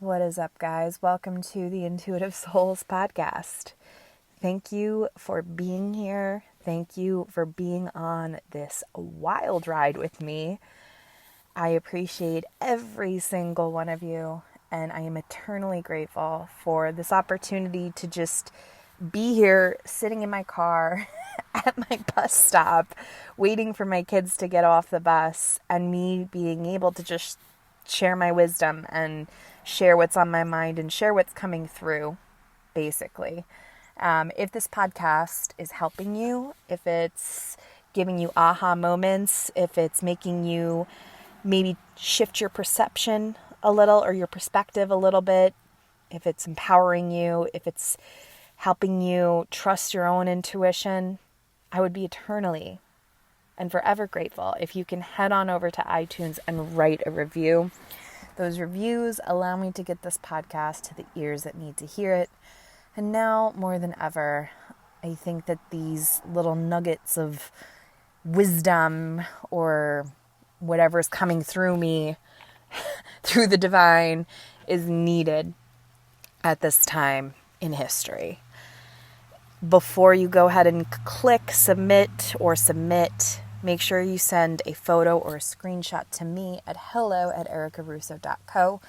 What is up, guys? Welcome to the Intuitive Souls podcast. Thank you for being here. Thank you for being on this wild ride with me. I appreciate every single one of you, and I am eternally grateful for this opportunity to just be here sitting in my car at my bus stop, waiting for my kids to get off the bus, and me being able to just share my wisdom and share what's on my mind and share what's coming through, basically. If this podcast is helping you, if it's giving you aha moments, if it's making you maybe shift your perception a little or your perspective a little bit, if it's empowering you, if it's helping you trust your own intuition, I would be eternally and forever grateful if you can head on over to iTunes and write a review. Those reviews allow me to get this podcast to the ears that need to hear it. And now, more than ever, I think that these little nuggets of wisdom or whatever's coming through me, through the divine, is needed at this time in history. Before you go ahead and click submit, make sure you send a photo or a screenshot to me at hello@ericarusso.co,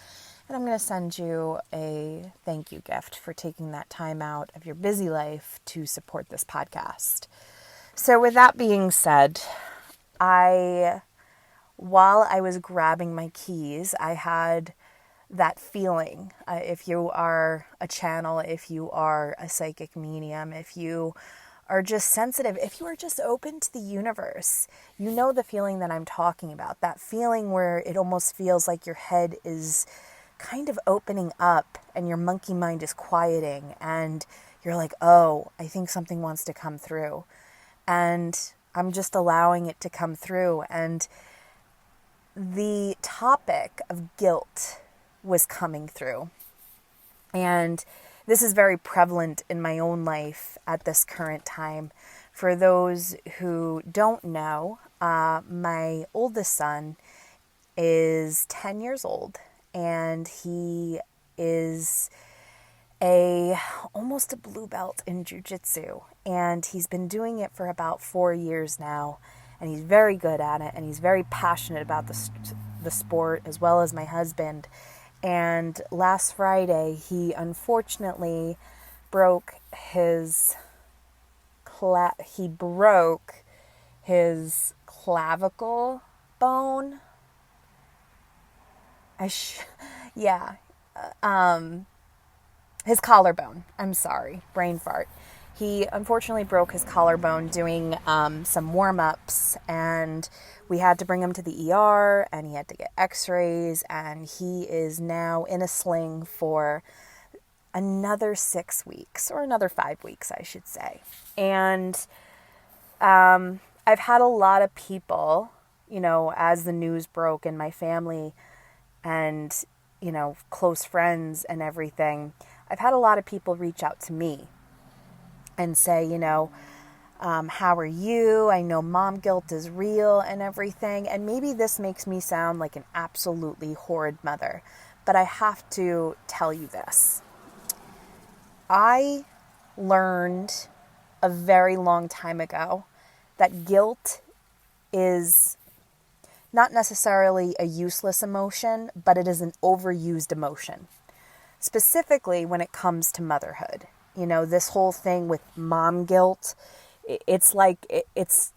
and I'm going to send you a thank you gift for taking that time out of your busy life to support this podcast. So with that being said, while I was grabbing my keys, I had that feeling. If you are a channel, if you are a psychic medium, if you are just sensitive, if you are just open to the universe, you know the feeling that I'm talking about. That feeling where it almost feels like your head is kind of opening up and your monkey mind is quieting and you're like, oh, I think something wants to come through. And I'm just allowing it to come through. And the topic of guilt was coming through. And this is very prevalent in my own life at this current time. For those who don't know, my oldest son is 10 years old, and he is almost a blue belt in jiu-jitsu, and he's been doing it for about 4 years now, and he's very good at it, and he's very passionate about the sport, as well as my husband. And last Friday, he unfortunately broke his clavicle bone. His collarbone. I'm sorry, brain fart. He unfortunately broke his collarbone doing some warm-ups, and we had to bring him to the ER, and he had to get x-rays, and he is now in a sling for another 6 weeks, or another 5 weeks, I should say. And I've had a lot of people, as the news broke in my family and, close friends and everything, I've had a lot of people reach out to me and say, how are you? I know mom guilt is real and everything. And maybe this makes me sound like an absolutely horrid mother, but I have to tell you this. I learned a very long time ago that guilt is not necessarily a useless emotion, but it is an overused emotion, specifically when it comes to motherhood. This whole thing with mom guilt, it's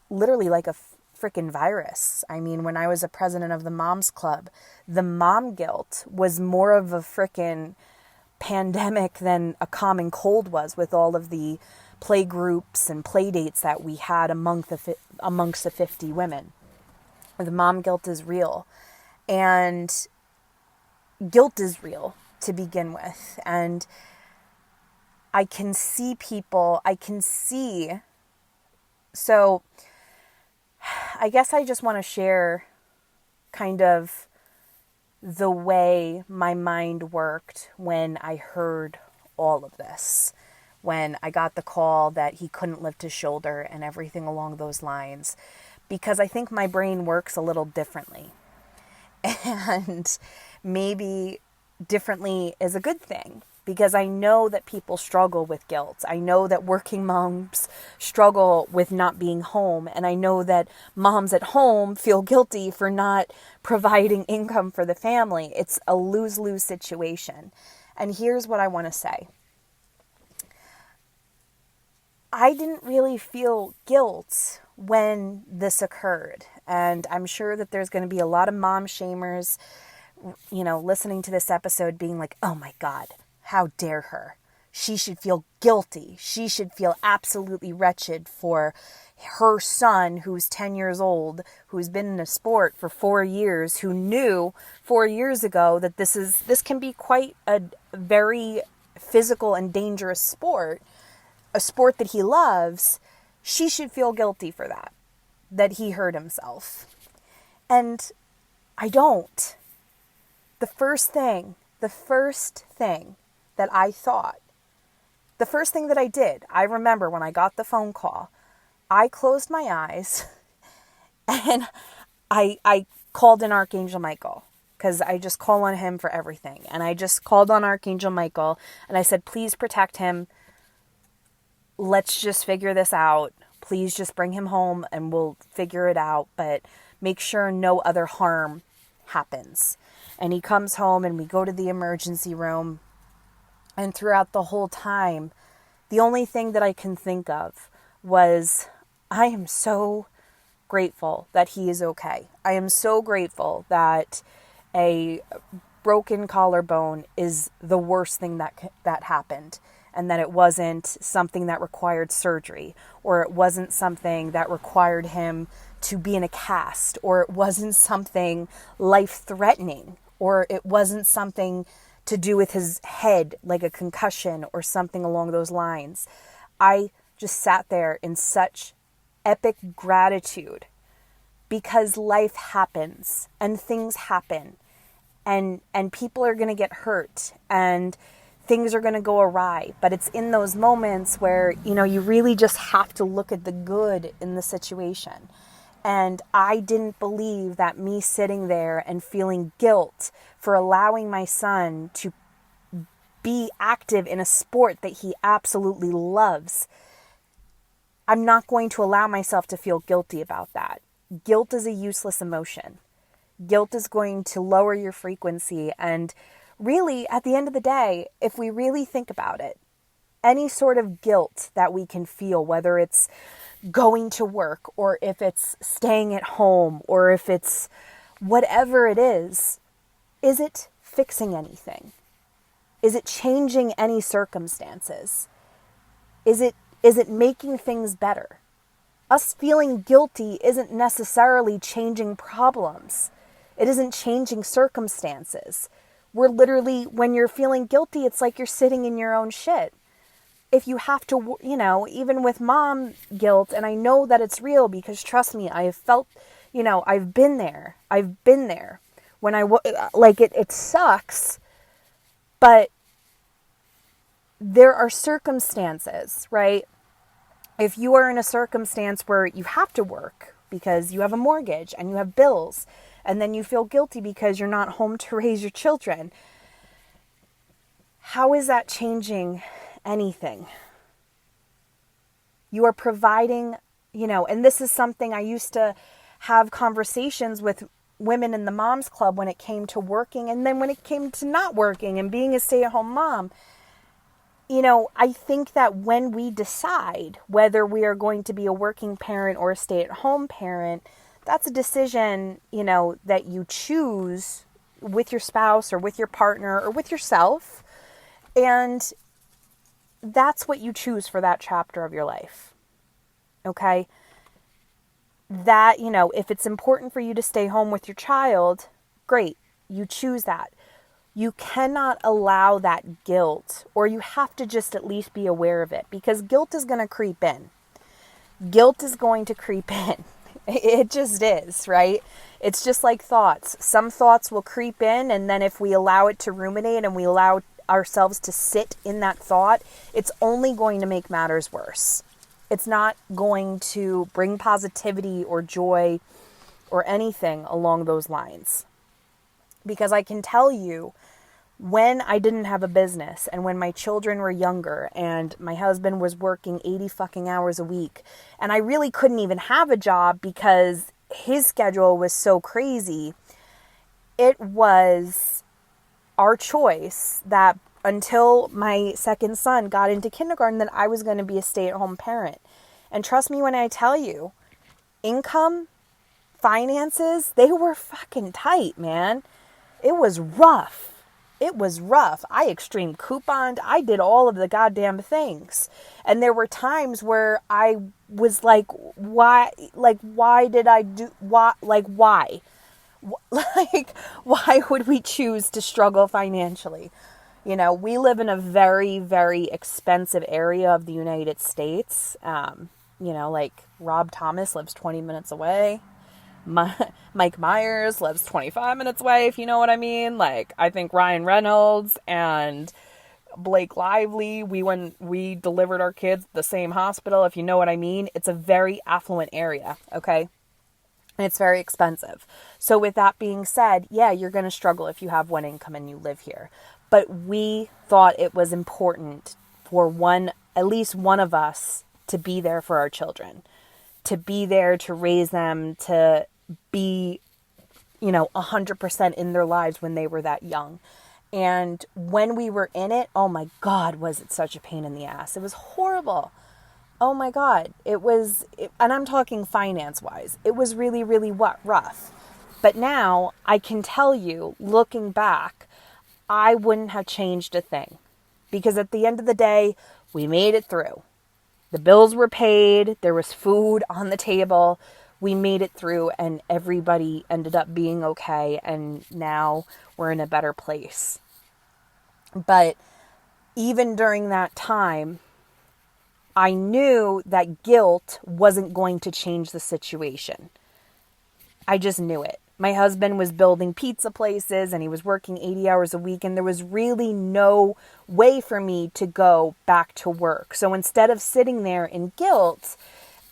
literally like a freaking virus. I mean, when I was a president of the Moms Club, the mom guilt was more of a freaking pandemic than a common cold was, with all of the play groups and play dates that we had amongst the 50 women. The mom guilt is real, and guilt is real to begin with. And I can see people, so I guess I just want to share kind of the way my mind worked when I heard all of this, when I got the call that he couldn't lift his shoulder and everything along those lines, because I think my brain works a little differently. And maybe differently is a good thing, because I know that people struggle with guilt. I know that working moms struggle with not being home. And I know that moms at home feel guilty for not providing income for the family. It's a lose-lose situation. And here's what I want to say. I didn't really feel guilt when this occurred. And I'm sure that there's going to be a lot of mom shamers, listening to this episode being like, oh my God, how dare her? She should feel guilty. She should feel absolutely wretched for her son, who's 10 years old, who's been in a sport for 4 years, who knew 4 years ago that this can be quite a very physical and dangerous sport, a sport that he loves. She should feel guilty for that he hurt himself. And I don't. The first thing that I thought, the first thing that I did, I remember when I got the phone call, I closed my eyes and I called in Archangel Michael, because I just call on him for everything. And I just called on Archangel Michael and I said, please protect him. Let's just figure this out. Please just bring him home and we'll figure it out, but make sure no other harm happens. And he comes home and we go to the emergency room. And throughout the whole time, the only thing that I can think of was, I am so grateful that he is okay. I am so grateful that a broken collarbone is the worst thing that happened. And that it wasn't something that required surgery, or it wasn't something that required him to be in a cast, or it wasn't something life-threatening, or it wasn't something to do with his head, like a concussion or something along those lines. I just sat there in such epic gratitude, because life happens and things happen and people are going to get hurt and things are going to go awry. But it's in those moments where, you really just have to look at the good in the situation. And I didn't believe that me sitting there and feeling guilt for allowing my son to be active in a sport that he absolutely loves, I'm not going to allow myself to feel guilty about that. Guilt is a useless emotion. Guilt is going to lower your frequency. And really, at the end of the day, if we really think about it, any sort of guilt that we can feel, whether it's going to work or if it's staying at home or if it's whatever it is it fixing anything? Is it changing any circumstances? Is it making things better? Us feeling guilty isn't necessarily changing problems. It isn't changing circumstances. We're literally, when you're feeling guilty, it's like you're sitting in your own shit. If you have to, even with mom guilt, and I know that it's real because trust me, I have felt, I've been there. When it sucks, but there are circumstances, right? If you are in a circumstance where you have to work because you have a mortgage and you have bills, and then you feel guilty because you're not home to raise your children, how is that changing anything? You are providing, and this is something I used to have conversations with women in the Moms Club when it came to working, and then when it came to not working and being a stay-at-home mom. I think that when we decide whether we are going to be a working parent or a stay-at-home parent, that's a decision, that you choose with your spouse or with your partner or with yourself. And that's what you choose for that chapter of your life. Okay? That, if it's important for you to stay home with your child, great. You choose that. You cannot allow that guilt, or you have to just at least be aware of it, because guilt is going to creep in. Guilt is going to creep in. It just is, right? It's just like thoughts. Some thoughts will creep in, and then if we allow it to ruminate and we allow ourselves to sit in that thought, it's only going to make matters worse. It's not going to bring positivity or joy or anything along those lines. Because I can tell you, When I didn't have a business and when my children were younger and my husband was working 80 fucking hours a week and I really couldn't even have a job because his schedule was so crazy, it was our choice that until my second son got into kindergarten that I was going to be a stay-at-home parent. And trust me when I tell you, income, finances, they were fucking tight, man. It was rough. It was rough. I extreme couponed. I did all of the goddamn things. And there were times where I was like, why did I do, why? Like, why would we choose to struggle financially? You know, we live in a very, very expensive area of the United States. You know, like Rob Thomas lives 20 minutes away. Mike Myers lives 25 minutes away, if you know what I mean. Like, I think Ryan Reynolds and Blake Lively, we delivered our kids at the same hospital, if you know what I mean. It's a very affluent area, okay? And it's very expensive. So with that being said, yeah, you're going to struggle if you have one income and you live here. But we thought it was important for at least one of us to be there for our children, to be there to raise them, to be, 100% in their lives when they were that young. And when we were in it, oh my God, was it such a pain in the ass. It was horrible. Oh my God. And I'm talking finance wise, it was really, really rough. But now I can tell you, looking back, I wouldn't have changed a thing, because at the end of the day, we made it through. The bills were paid. There was food on the table. We made it through and everybody ended up being okay. And now we're in a better place. But even during that time, I knew that guilt wasn't going to change the situation. I just knew it. My husband was building pizza places and he was working 80 hours a week, and there was really no way for me to go back to work. So instead of sitting there in guilt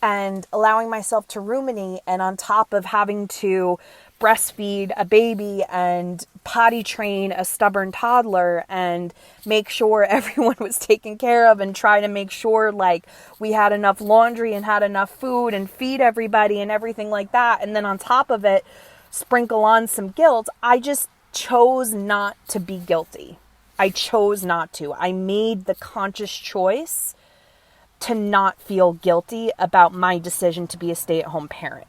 and allowing myself to ruminate, and on top of having to breastfeed a baby and potty train a stubborn toddler and make sure everyone was taken care of and try to make sure like we had enough laundry and had enough food and feed everybody and everything like that, and then on top of it sprinkle on some guilt, I just chose not to be guilty. I chose not to. I made the conscious choice to not feel guilty about my decision to be a stay-at-home parent.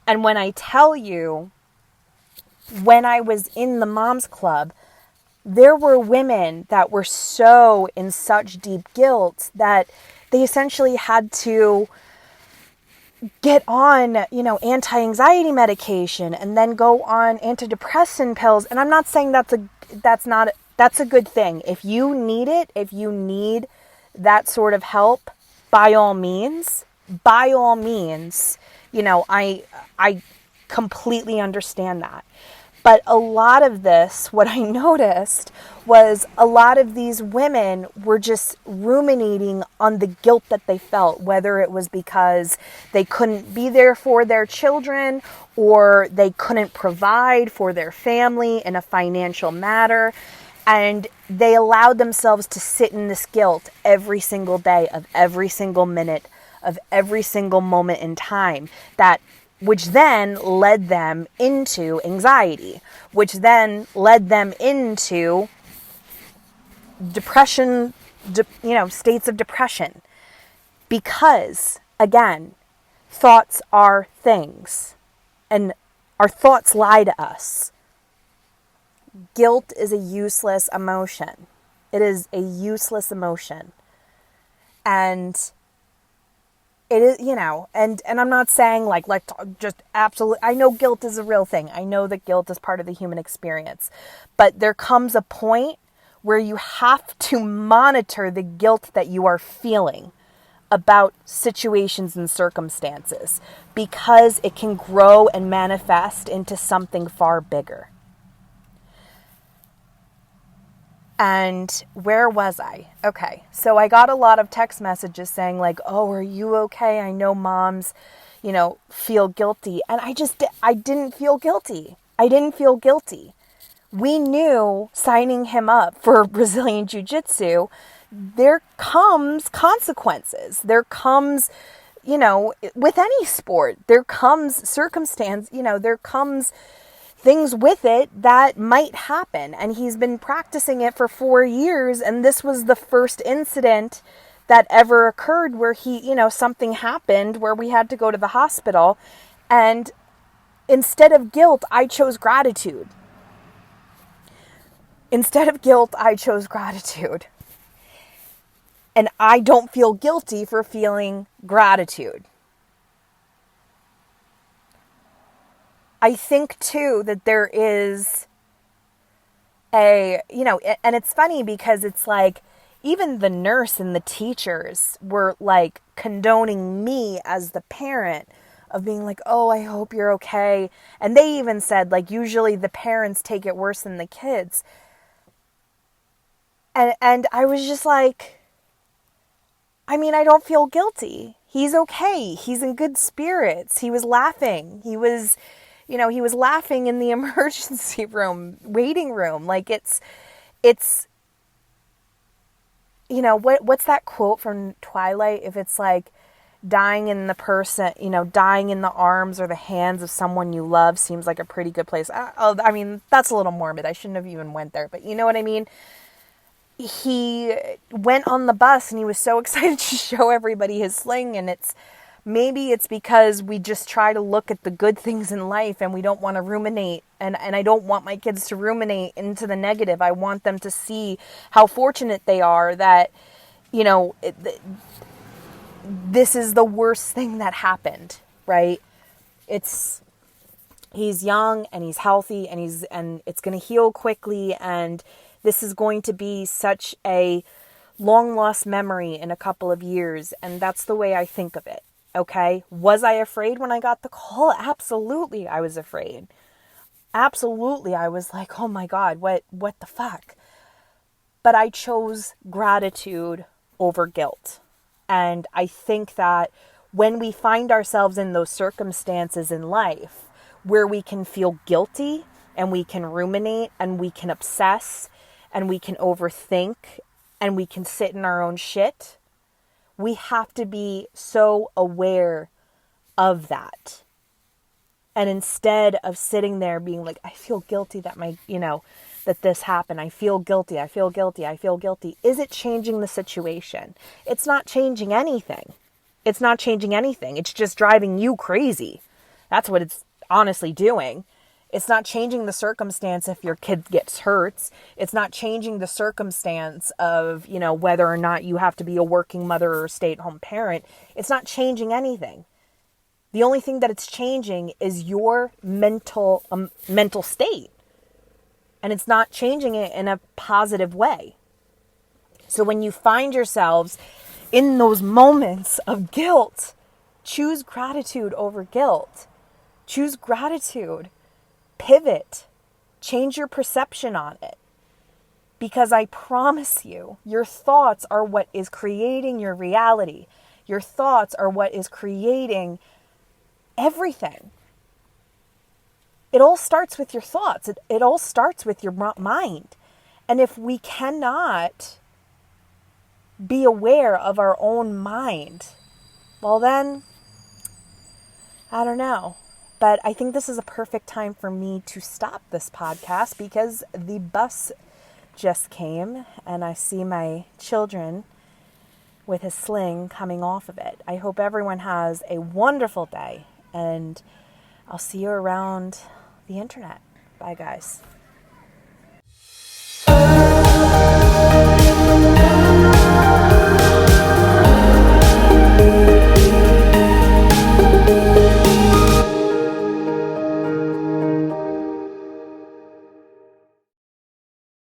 And when I tell you, when I was in the Moms Club, there were women that were so in such deep guilt that they essentially had to get on, anti-anxiety medication and then go on antidepressant pills. And I'm not saying that's a good thing. If you need it, if you need that sort of help, by all means, I completely understand that. But a lot of this, what I noticed was a lot of these women were just ruminating on the guilt that they felt, whether it was because they couldn't be there for their children or they couldn't provide for their family in a financial matter. And they allowed themselves to sit in this guilt every single day of every single minute of every single moment in time, which then led them into anxiety, which then led them into depression, states of depression. Because, again, thoughts are things, and our thoughts lie to us. Guilt is a useless emotion. It is a useless emotion. And it is, and I'm not saying just absolutely, I know guilt is a real thing. I know that guilt is part of the human experience, but there comes a point where you have to monitor the guilt that you are feeling about situations and circumstances, because it can grow and manifest into something far bigger. And where was I? Okay, so I got a lot of text messages saying oh, are you okay? I know moms, feel guilty. And I didn't feel guilty. we knew signing him up for Brazilian Jiu-Jitsu, there comes consequences. There comes, with any sport, there comes circumstance, there comes things with it that might happen. And he's been practicing it for 4 years. And this was the first incident that ever occurred where something happened where we had to go to the hospital. And instead of guilt, I chose gratitude. Instead of guilt, I chose gratitude. And I don't feel guilty for feeling gratitude. I think too that there is and it's funny because it's like, even the nurse and the teachers were like condoning me as the parent of being like, oh, I hope you're okay. And they even said, like, usually the parents take it worse than the kids. And I was just like, I don't feel guilty. He's okay. He's in good spirits. He was laughing. He was laughing in the emergency room, waiting room. Like it's what's that quote from Twilight? If it's like dying in the arms or the hands of someone you love seems like a pretty good place. That's a little morbid. I shouldn't have even went there, but you know what I mean? He went on the bus and he was so excited to show everybody his sling. And maybe it's because we just try to look at the good things in life and we don't want to ruminate. And I don't want my kids to ruminate into the negative. I want them to see how fortunate they are that, this is the worst thing that happened, right? He's young and he's healthy and it's going to heal quickly. And this is going to be such a long lost memory in a couple of years. And that's the way I think of it. Okay. Was I afraid when I got the call? Absolutely. I was afraid. Absolutely. I was like, oh my God, what the fuck? But I chose gratitude over guilt. And I think that when we find ourselves in those circumstances in life where we can feel guilty and we can ruminate and we can obsess and we can overthink and we can sit in our own shit, we have to be so aware of that. And instead of sitting there being like, I feel guilty that that this happened. I feel guilty. I feel guilty. I feel guilty. Is it changing the situation? It's not changing anything. It's not changing anything. It's just driving you crazy. That's what it's honestly doing. It's not changing the circumstance if your kid gets hurt. It's not changing the circumstance of, whether or not you have to be a working mother or a stay-at-home parent. It's not changing anything. The only thing that it's changing is your mental state. And it's not changing it in a positive way. So when you find yourselves in those moments of guilt, choose gratitude over guilt. Choose gratitude. Pivot. Change your perception on it. Because I promise you, your thoughts are what is creating your reality. Your thoughts are what is creating everything. It all starts with your thoughts. It all starts with your mind. And if we cannot be aware of our own mind, well then, I don't know. But I think this is a perfect time for me to stop this podcast because the bus just came and I see my children with his sling coming off of it. I hope everyone has a wonderful day and I'll see you around the internet. Bye, guys.